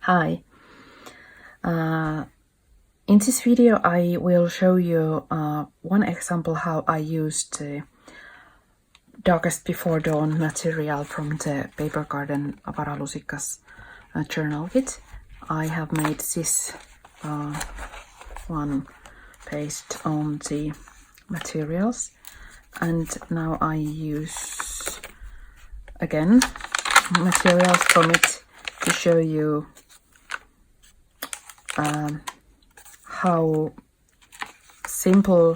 Hi. In this video I will show you one example how I used the Darkest Before Dawn material from the Paper Garden Varalusikka's journal kit. I have made this one based on the materials, and now I use again materials from it to show you how simple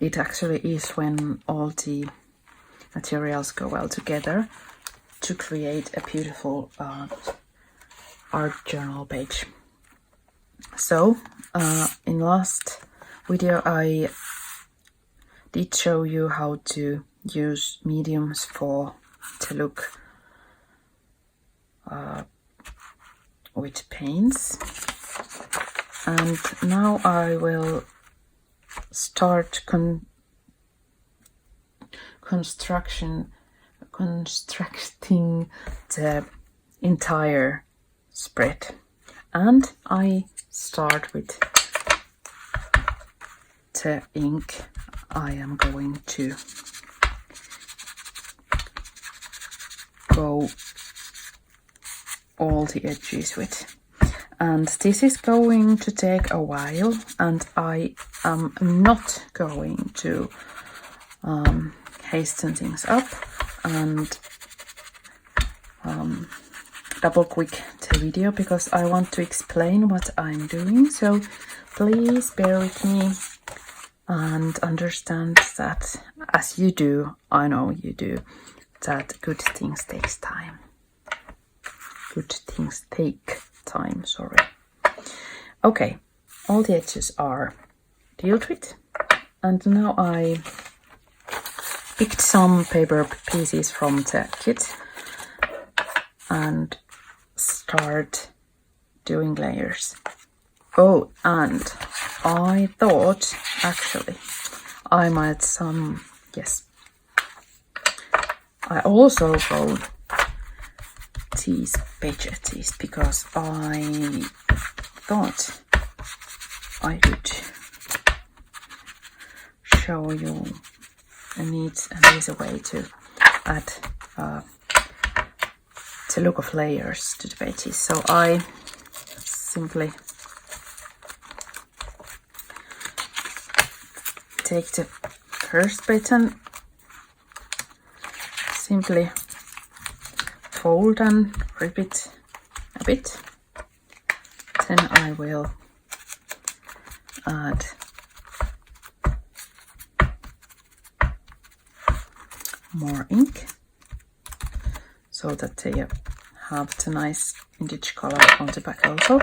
it actually is when all the materials go well together to create a beautiful art journal page. So in last video I did show you how to use mediums for the look with paints, and now I will start constructing the entire spread, and I start with the ink I am going to go all the edges with, and this is going to take a while, and I am not going to hasten things up and double click the video because I want to explain what I'm doing, so please bear with me and understand that, as you do, I know you do, that good things takes time. Good things take time, sorry. Okay, all the edges are dealt with, and now I picked some paper pieces from the kit and start doing layers. Oh, and I thought actually I might I also wrote these page edges because I thought I could show you a neat and easy way to add the look of layers to the pages. So I simply take the first bit and simply fold and rip it a bit. Then I will add more ink so that they have the nice vintage color on the back also.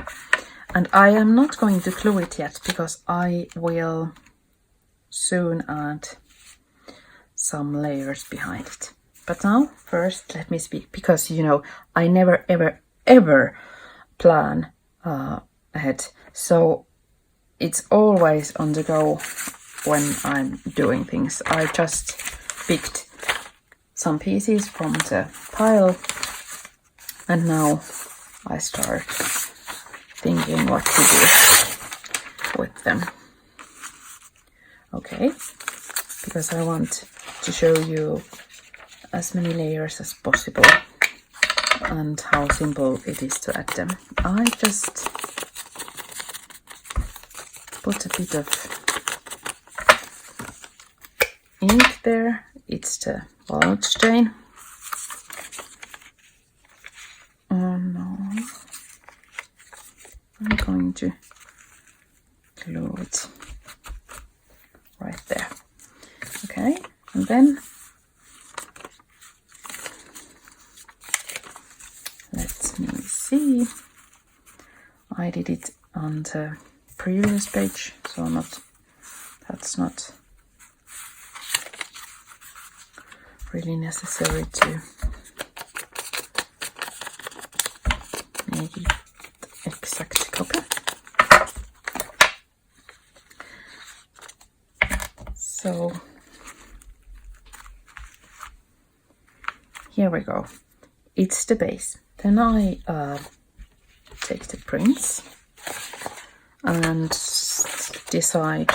And I am not going to glue it yet because I will soon add some layers behind it. But now first let me speak, because you know I never ever plan ahead, so it's always on the go when I'm doing things. I just picked some pieces from the pile and now I start thinking what to do with them. Okay, because I want to show you as many layers as possible and how simple it is to add them. I just put a bit of ink there. It's the walnut stain. Oh no, I'm going to glue it right there. Okay, and then let me see. I did it on the previous page, so that's not really necessary to make it exact copy. So here we go. It's the base. Then I take the prints and decide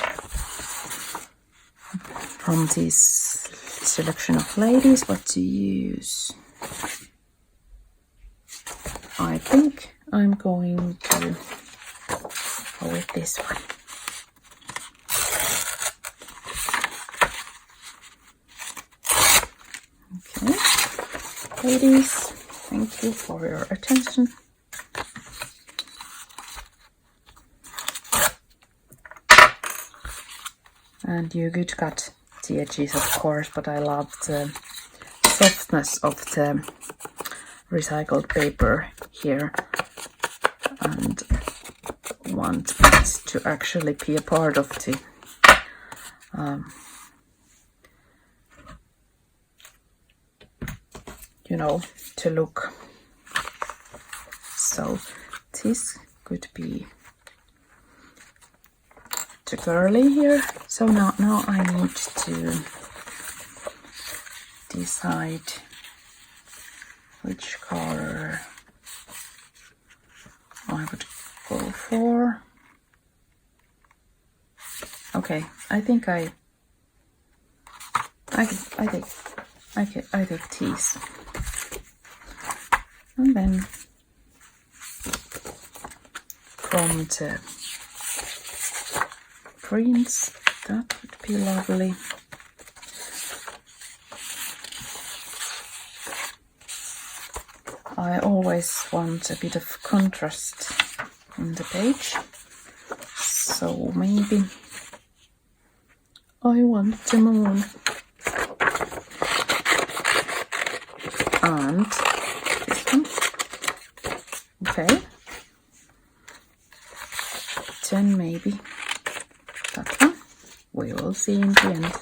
from this selection of ladies what to use. I think I'm going to go with this one. Okay, ladies, thank you for your attention. And you could cut the edges, of course, but I love the softness of the recycled paper here and want it to actually be a part of the you know, to look. So this could be too girly here. So now I need to decide which color I would go for. Okay, I think I take these, and then from the greens, that would be lovely. I always want a bit of contrast in the page, so maybe I want the moon and this one. Okay, then maybe that one. We will see in the end,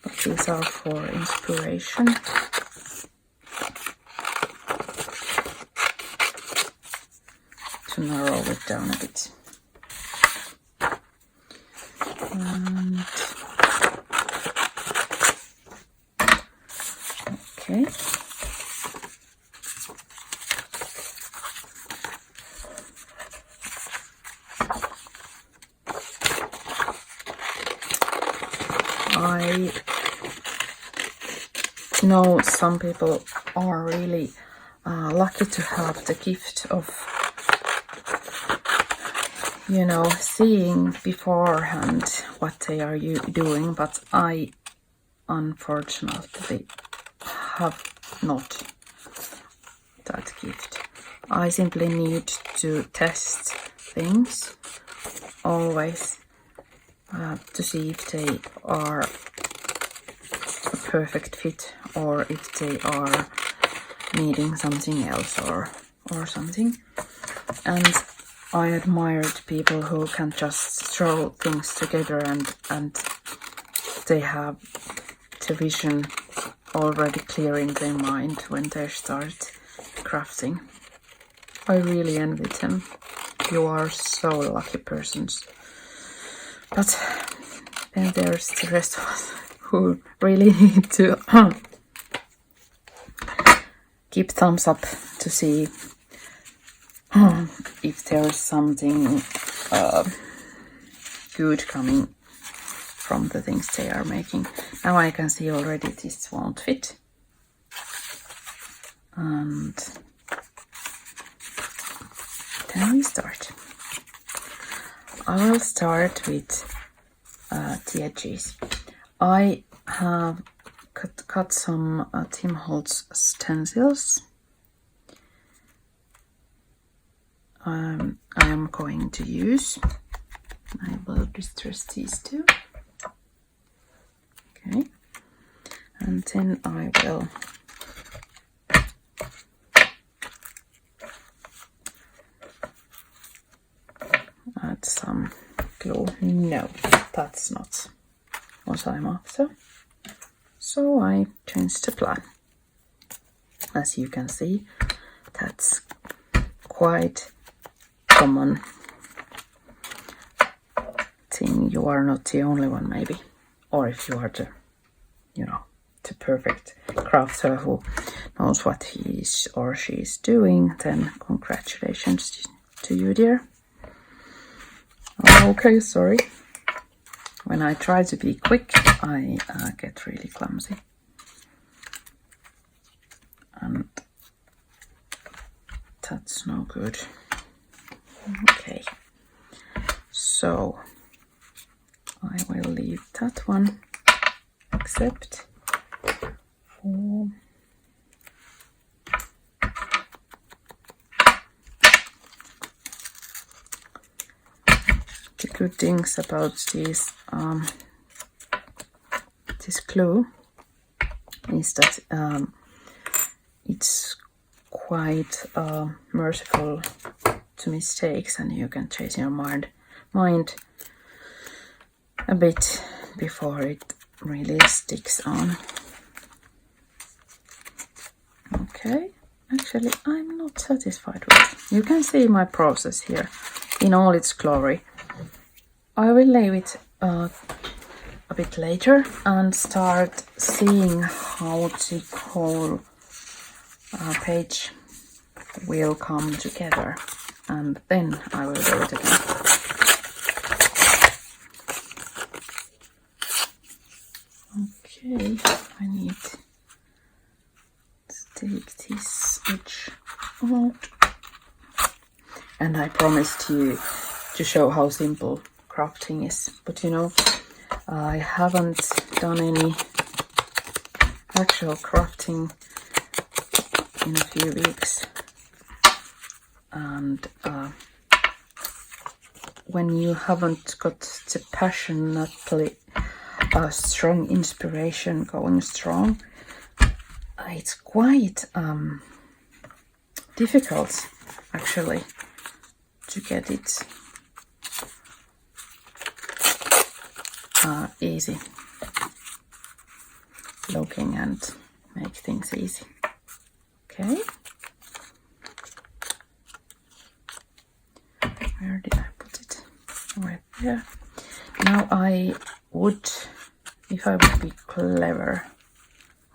but these are for inspiration. To narrow it down a bit. And okay. I know some people are really lucky to have the gift of, you know, seeing beforehand what they are doing, but I unfortunately have not that gift. I simply need to test things always to see if they are a perfect fit or if they are needing something else or something. And I admired people who can just throw things together and they have the vision already clear in their mind when they start crafting. I really envy them. You are so lucky persons. But then there's the rest of us who really need to give thumbs up to see if there's something good coming from the things they are making. Now I can see already this won't fit. And then we start. I will start with the edges. I have cut some Tim Holtz stencils. I am going to use. I will distress these two. Okay, and then I will add some glue. No, that's not what I'm after. So I changed the plan. As you can see, that's quite common thing. You are not the only one, maybe. Or if you are the, to perfect crafter who knows what he's or she's doing, then congratulations to you, dear. Oh, okay, sorry. When I try to be quick, I get really clumsy. And that's no good. Okay, so I will leave that one, except for the good things about this glue is that it's quite merciful to mistakes, and you can change your mind a bit before it really sticks on. Okay, actually I'm not satisfied with it. You can see my process here in all its glory. I will leave it a bit later and start seeing how the whole page will come together, and then I will do it again. Okay, I need to take this edge out, and I promised you to show how simple crafting is, but you know, I haven't done any actual crafting in a few weeks, and when you haven't got the passionately strong inspiration going strong, it's quite difficult actually to get it easy looking and make things easy. Okay, where did I put it? Right there. Now I would, if I would be clever,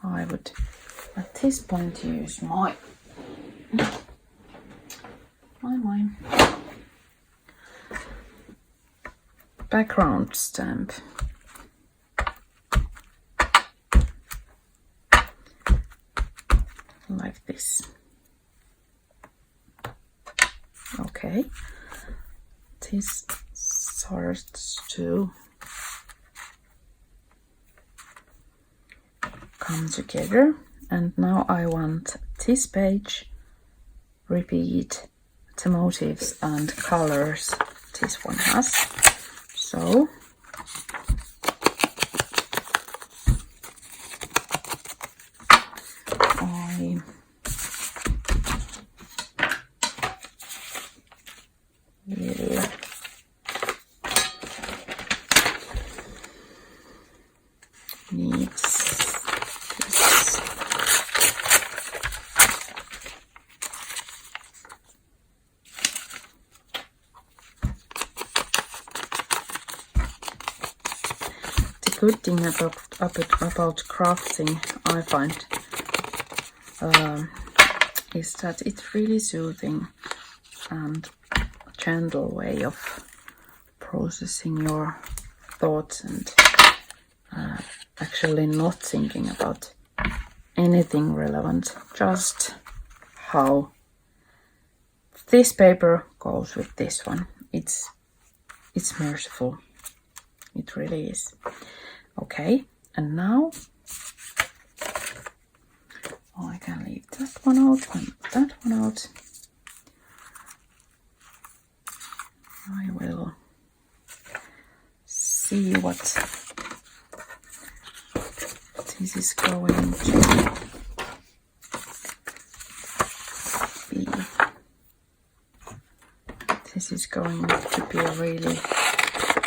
I would at this point use my background stamp. Like this. Okay, this starts to come together, and now I want this page repeat the motifs and colors this one has. So I will need this. The good thing about crafting, I find, is that it's really soothing and gentle way of processing your thoughts and actually not thinking about anything relevant, just how this paper goes with this one. It's merciful, it really is. Okay, and now I can leave that one out and that one out. I will see what this is going to be. This is going to be a really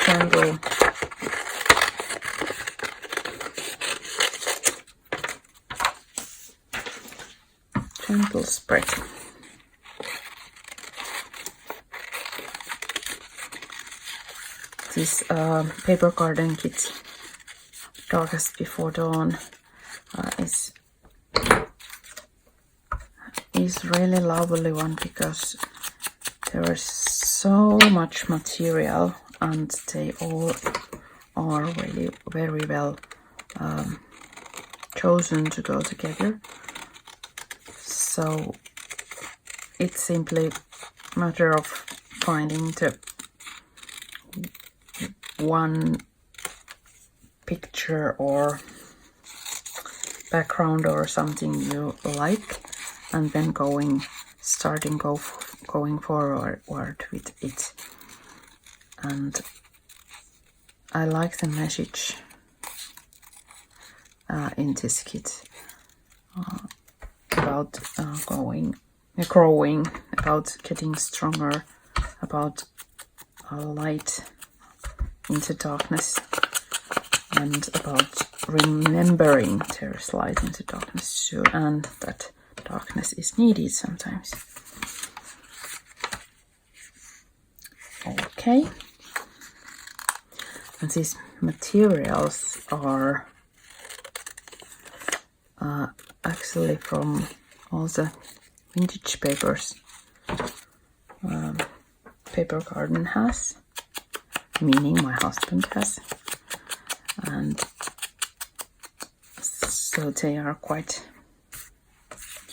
gentle spread. This paper garden kit, Darkest Before Dawn, is really lovely one, because there is so much material and they all are really very well chosen to go together. So it's simply a matter of finding the one picture or background or something you like, and then going forward with it. And I like the message in this kit about growing, about getting stronger, about light into darkness, and about remembering there's light into darkness too, and that darkness is needed sometimes. Okay, and these materials are actually from all the vintage papers Paper Garden has, meaning my husband has, and so they are quite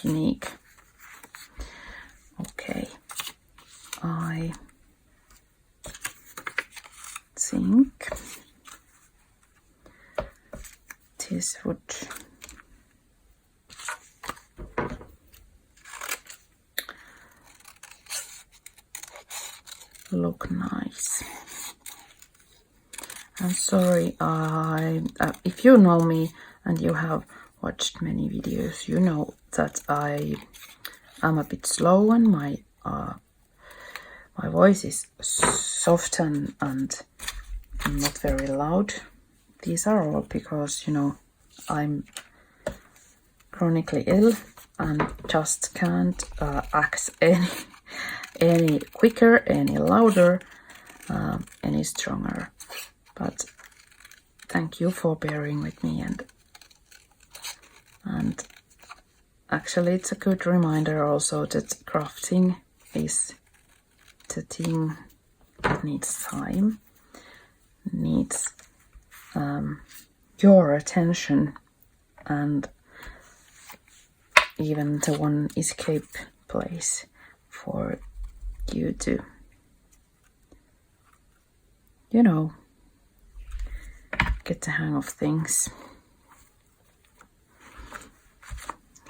unique. Okay, I think this would look nice. I'm sorry, if you know me and you have watched many videos, you know that I am a bit slow and my voice is soft and not very loud. These are all because, you know, I'm chronically ill and just can't act any quicker, any louder, any stronger. But thank you for bearing with me, and actually it's a good reminder also that crafting is the thing that needs time, needs your attention, and even the one escape place for you to, you know, get the hang of things,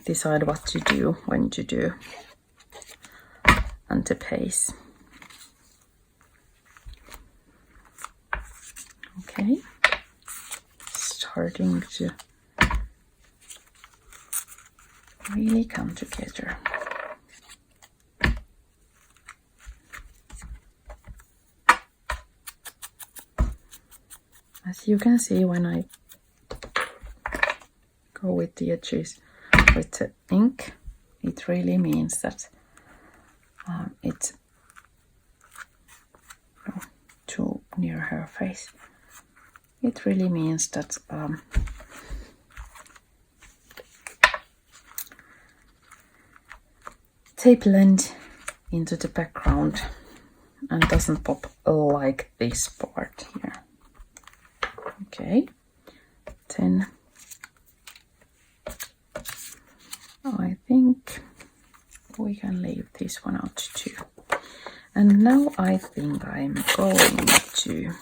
decide what to do, when to do, and the pace. Okay, starting to really come together. As you can see, when I go with the edges with the ink, it really means that it's too near her face. It really means that they blend into the background and doesn't pop like this part here. Okay, then I think we can leave this one out too. And now I think I'm going to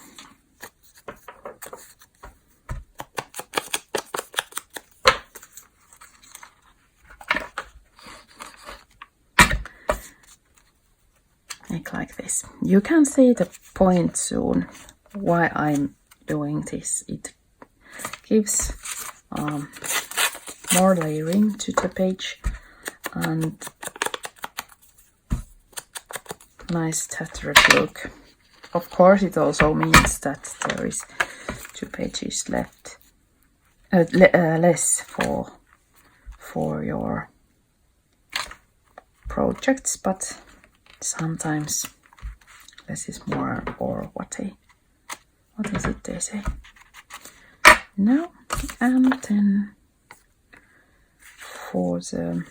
make like this. You can see the point soon why I'm doing this. It gives more layering to the page and nice tattered look. Of course, it also means that there is 2 pages left, less for your projects, but sometimes less is more, or what is it they say? No, and then for the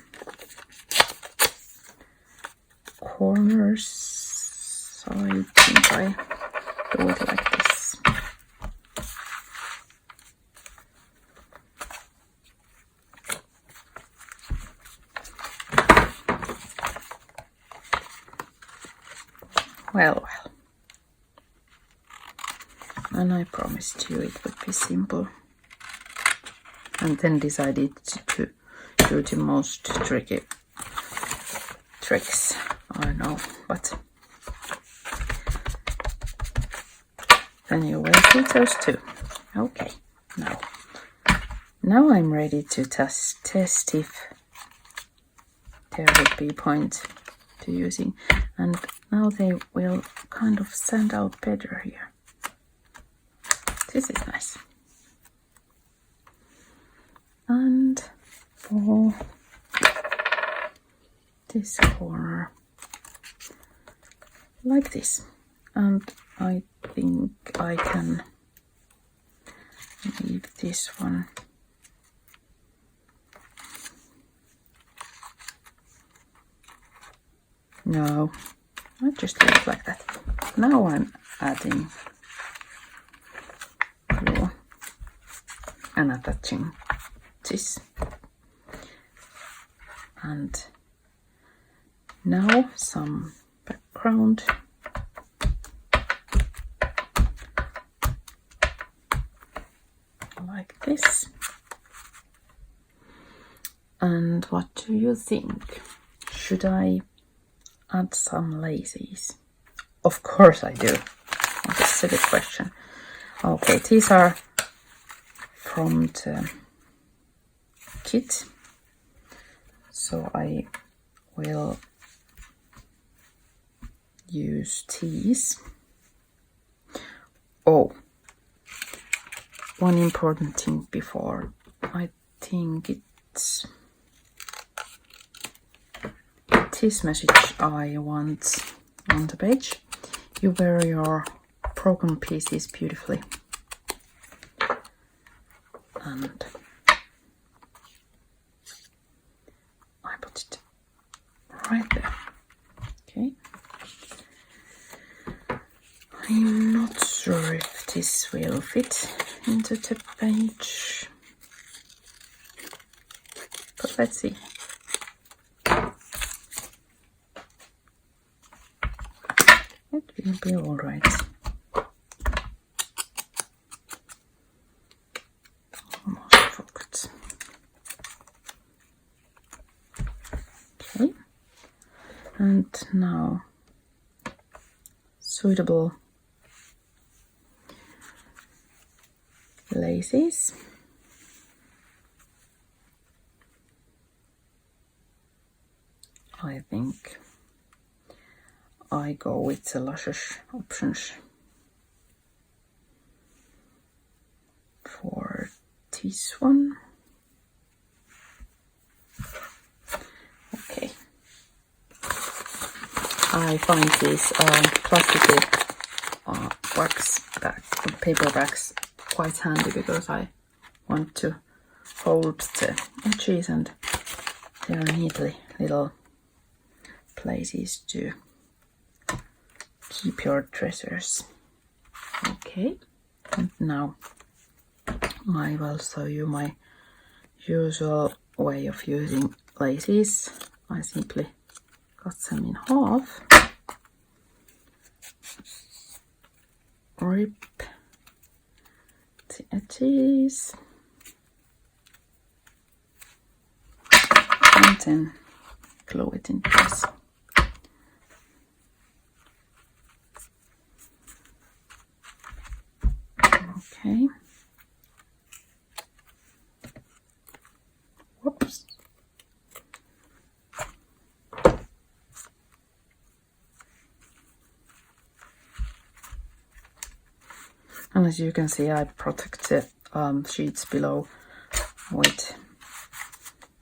corners, I think I do it like this. Well. And I promised you it would be simple. And then decided to do the most tricky tricks. I know, but then you will do those too. Okay, now I'm ready to test if there would be point to using. And now they will kind of stand out better here. This is nice. And for this corner, like this. And I think I can leave this one. No, I just leave it like that. Now I'm adding glue and attaching this. And now some background. Like this. And what do you think? Should I add some laces? Of course I do. What a silly question. Okay, these are from the kit. So I will use these. Oh, one important thing before. I think it's this message I want on the page. You wear your broken pieces beautifully. And I put it right there. Okay. I'm not sure if this will fit into the page, but let's see. It will be all right. Almost forgot. Okay, and now suitable laces. I think I go with the Luscious options for this one. Okay. I find these plastic wax bag, paper bags quite handy because I want to hold the edges and there are neatly little places to keep your treasures. Okay, and now I will show you my usual way of using laces. I simply cut them in half, rip the edges, and then glue it in place. Okay. Whoops. And as you can see, I protect the sheets below with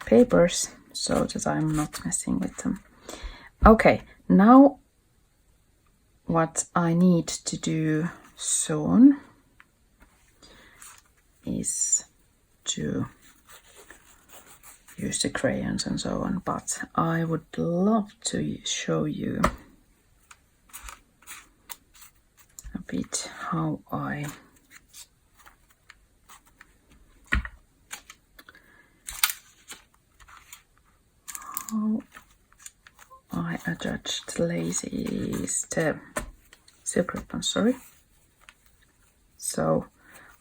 papers so that I'm not messing with them. Okay, now what I need to do soon is to use the crayons and so on, but I would love to show you a bit how I attached laces, the silk ribbon, sorry. So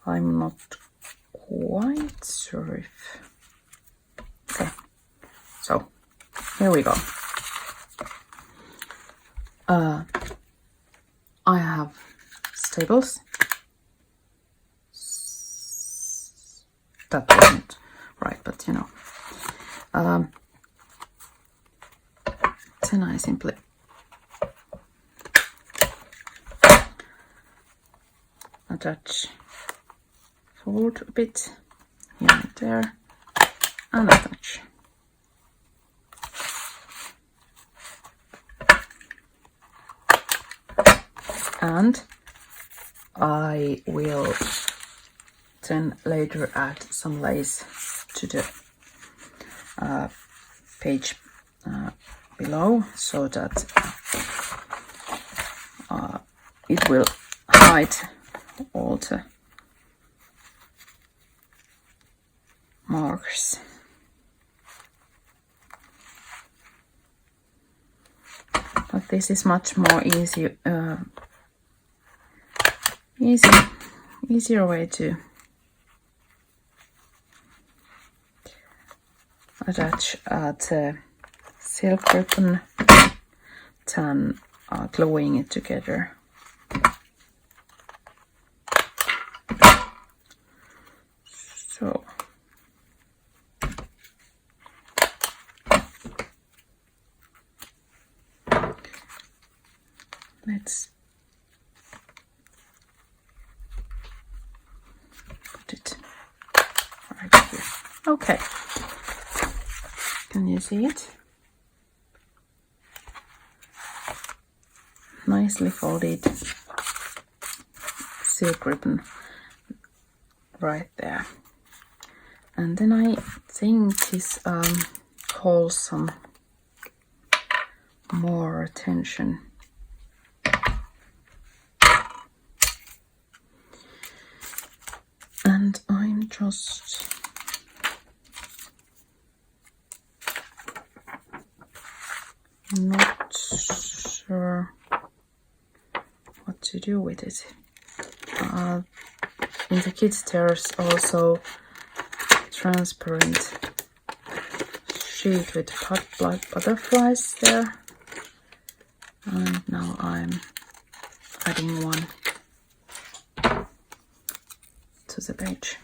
I'm not quite sure if... Okay, so here we go. I have staples. That wasn't right, but you know. Then I simply attach forward a bit, here and there, and attach. And I will then later add some lace to the page below, so that it will hide all the marks. But this is much more easier way to attach the silk ribbon than gluing it together. So let's put it right here. Okay, can you see it? Nicely folded silk ribbon right there. And then I think this calls some more attention. And I'm just not sure what to do with it. In the kits there's also transparent sheet with butterflies there, and now I'm adding one to the page,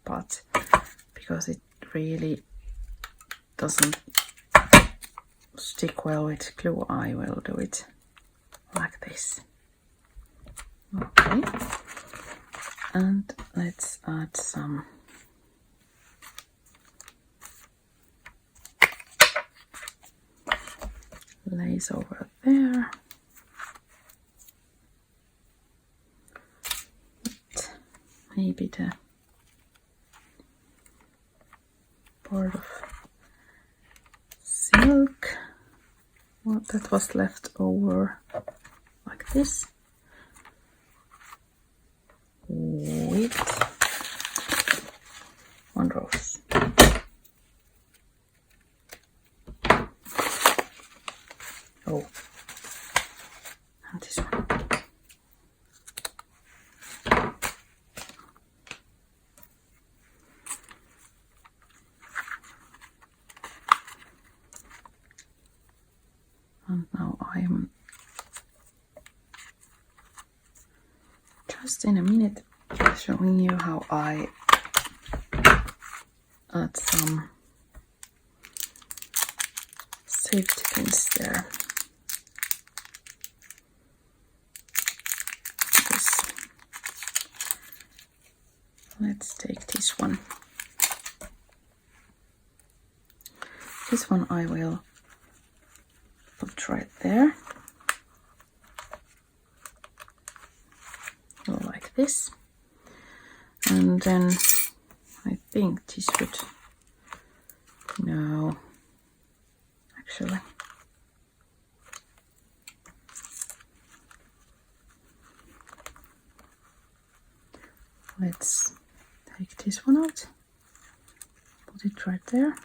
but because it really doesn't stick well with glue, I will do it like this. Okay, and let's add some lace over there. Maybe the part of silk that was left over, like this, with one rose. Oh, and this one. And now I'm just in a minute showing you how I add some safety pins there. Let's take this one. This one I will put right there, like this, and then I think this would No, actually. Let's take this one out, put it right there.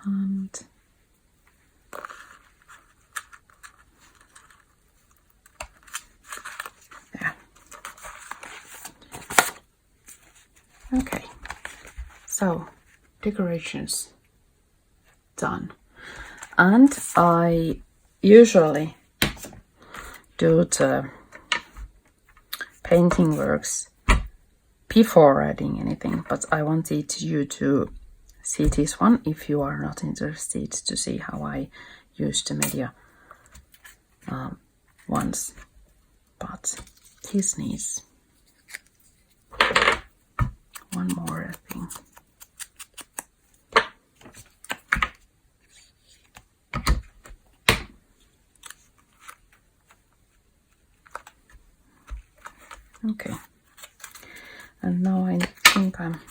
And there. Okay, so decorations done. And I usually do the painting works before adding anything, but I wanted you to see this one if you are not interested to see how I use the media once, but this needs one more thing. Okay, and now I think I'm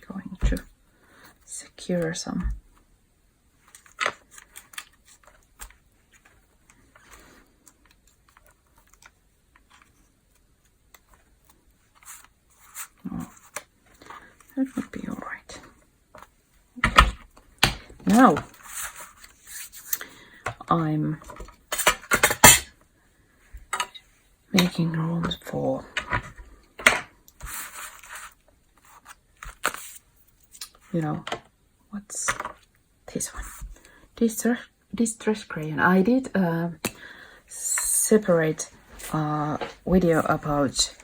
going to secure some that would be all right. Okay. Now I'm making room for what's this one? Distress crayon. I did a separate video about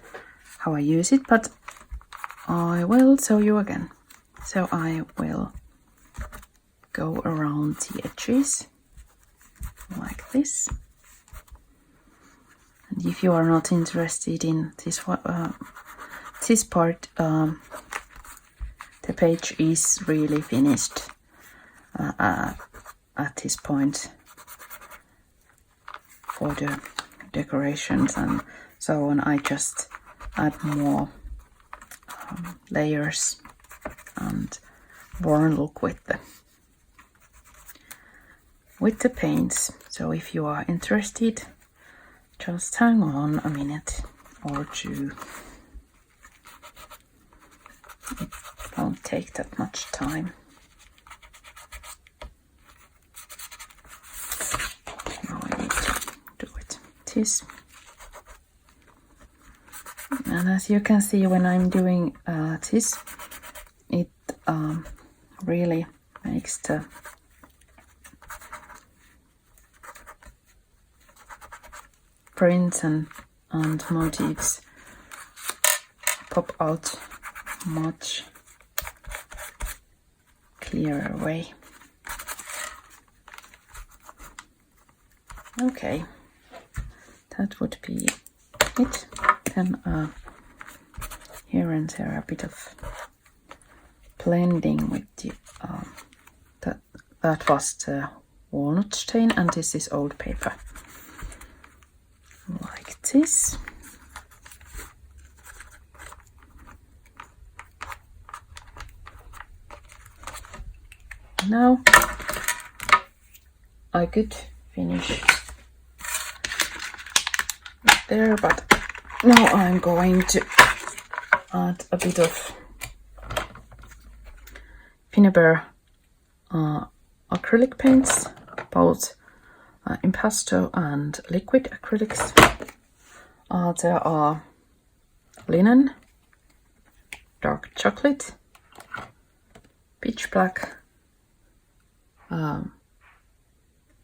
how I use it, but I will show you again. So I will go around the edges like this. And if you are not interested in this part, the page is really finished at this point for the decorations and so on. I just add more layers and warm look with the paints. So if you are interested, just hang on a minute or two. It won't take that much time. Now I need to do it this. And as you can see, when I'm doing this, it really makes the prints and motifs pop out much clearer way. Okay, that would be it. Then here and there a bit of blending with the that was the walnut stain, and this is old paper like this. Now I could finish there, but now I'm going to add a bit of Pinneberg acrylic paints, both impasto and liquid acrylics. There are linen, dark chocolate, pitch black,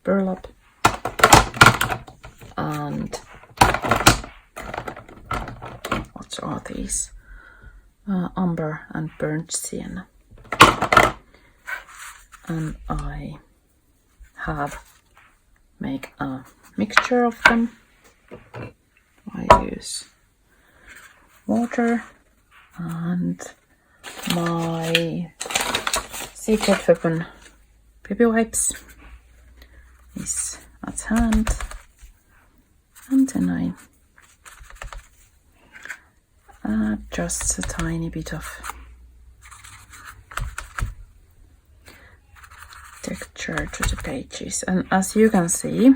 burlap, and what are these? Umber and burnt sienna. And I have made a mixture of them. I use water and my Secret Weapon baby wipes is at hand, and then I add just a tiny bit of texture to the pages. And as you can see,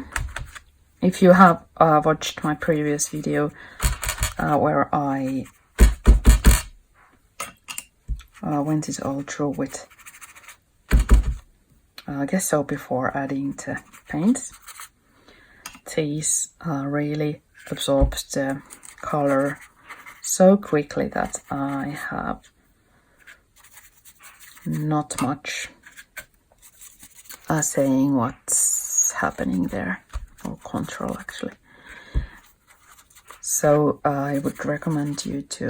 if you have watched my previous video where I went it all through with gesso before adding the paint, these really absorb the color so quickly that I have not much saying what's happening there, or control actually. So I would recommend you to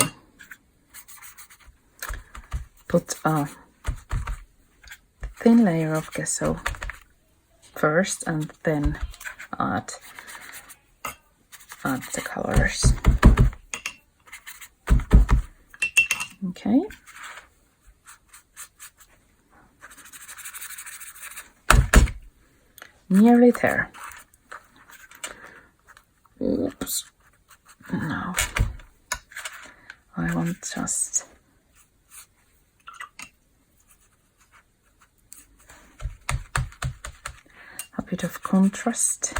put a thin layer of gesso first and then add the colors. Okay. Nearly there. Oops. Now I want just a bit of contrast.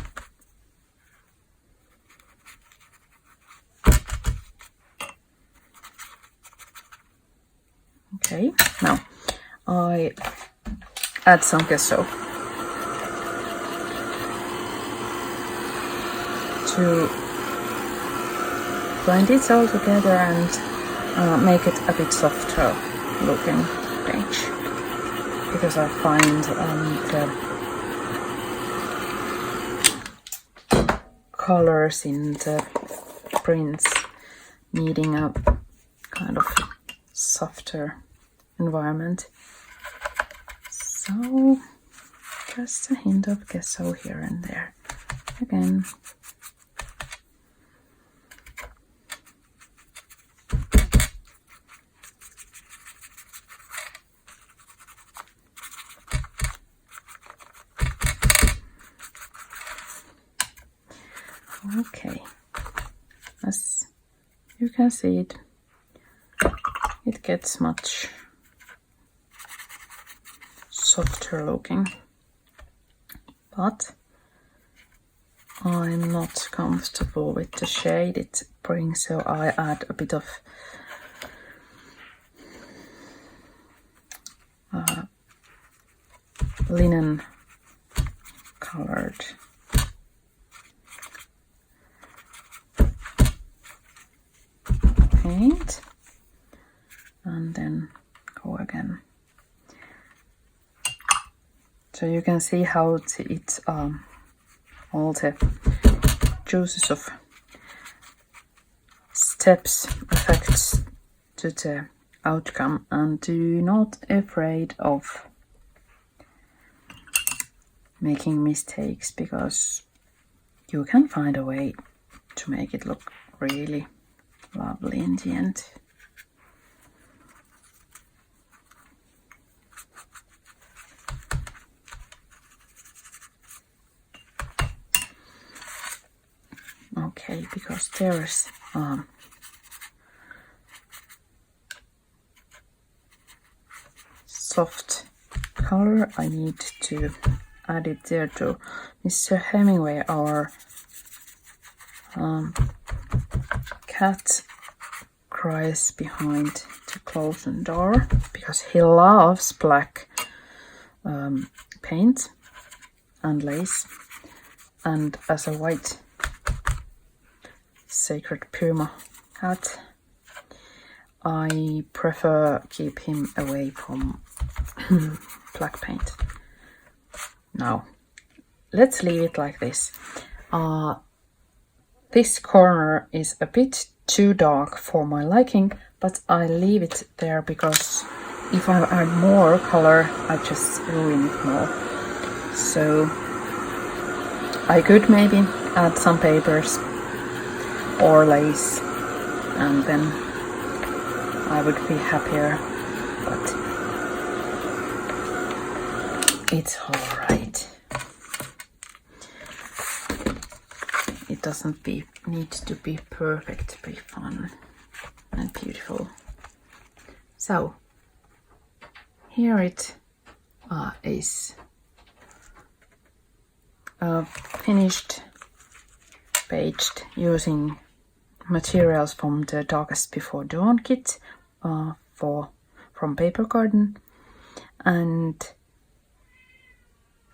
Okay, now I add some gesso to blend it all together and make it a bit softer looking page, because I find the colors in the prints needing a kind of softer environment. So just a hint of gesso here and there again. Okay, as you can see, it gets much softer looking, but I'm not comfortable with the shade it brings, so I add a bit of linen colored paint and then go again. So you can see how it all the juices of steps affects to the outcome, and do not afraid of making mistakes, because you can find a way to make it look really lovely in the end. Okay, because there's soft color, I need to add it there to Mr. Hemingway. Our cat cries behind the closed door because he loves black paint and lace, and as a white sacred Puma cat, I prefer keep him away from black paint. Now let's leave it like this. This corner is a bit too dark for my liking, but I leave it there because if I add more color I just ruin it more. So I could maybe add some papers or lace and then I would be happier, but it's alright. It doesn't need to be perfect to be fun. and beautiful. So here it is finished, paged using materials from the Darkest Before Dawn kit from Paper Garden, and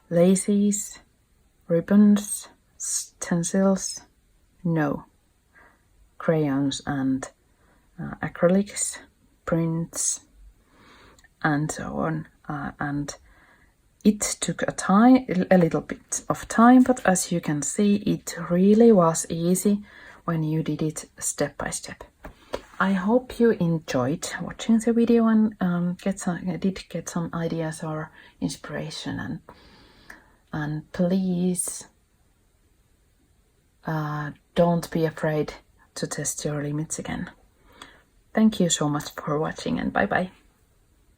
laces, ribbons, stencils, no, crayons and acrylics, prints, and so on. And it took a little bit of time, but as you can see, it really was easy when you did it step by step. I hope you enjoyed watching the video and did get some ideas or inspiration, and please don't be afraid to test your limits again. Thank you so much for watching, and bye bye.